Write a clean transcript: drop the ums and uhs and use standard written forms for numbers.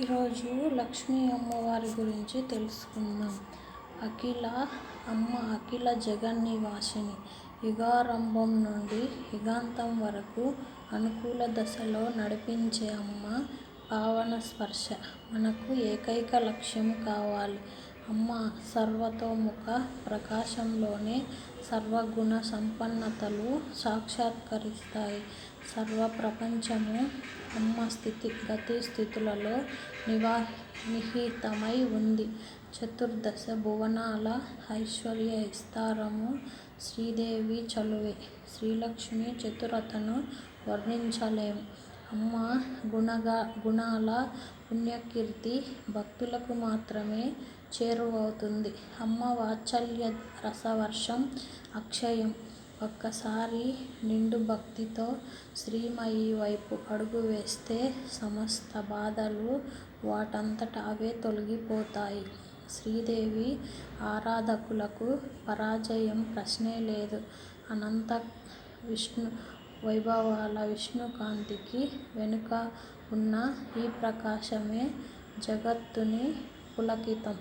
ఈరోజు లక్ష్మీ అమ్మవారి గురించి తెలుసుకుందాం. అఖిల జగన్నివాసిని. యుగారంభం నుండి యుగాంతం వరకు అనుకూల దశలో నడిపించే అమ్మ పావన స్పర్శ మనకు ఏకైక లక్ష్యం కావాలి. అమ్మ సర్వతోముఖ ప్రకాశంలోనే సర్వగుణ సంపన్నతలు సాక్షాత్కరిస్తాయి. సర్వ ప్రపంచము అమ్మ గతిస్థితులలో నిహితమై ఉంది. చతుర్దశ భువనాల ఐశ్వర్య విస్తారము శ్రీదేవి చలువే. శ్రీలక్ష్మి చతురతను వర్ణించలేం. అమ్మ గుణాల పుణ్యకీర్తి భక్తులకు మాత్రమే చేరువవుతుంది. అమ్మ వాత్సల్య రసవర్షం అక్షయం. ఒక్కసారి నిండు భక్తితో శ్రీమయి వైపు అడుగు వేస్తే సమస్త బాధలు వాటంతట అవే తొలగిపోతాయి. శ్రీదేవి ఆరాధకులకు పరాజయం ప్రశ్నే లేదు. అనంత విష్ణు వైభవాల విష్ణుకాంతికి వెనుక ఉన్న ఈ ప్రకాశమే జగత్తుని పులకితం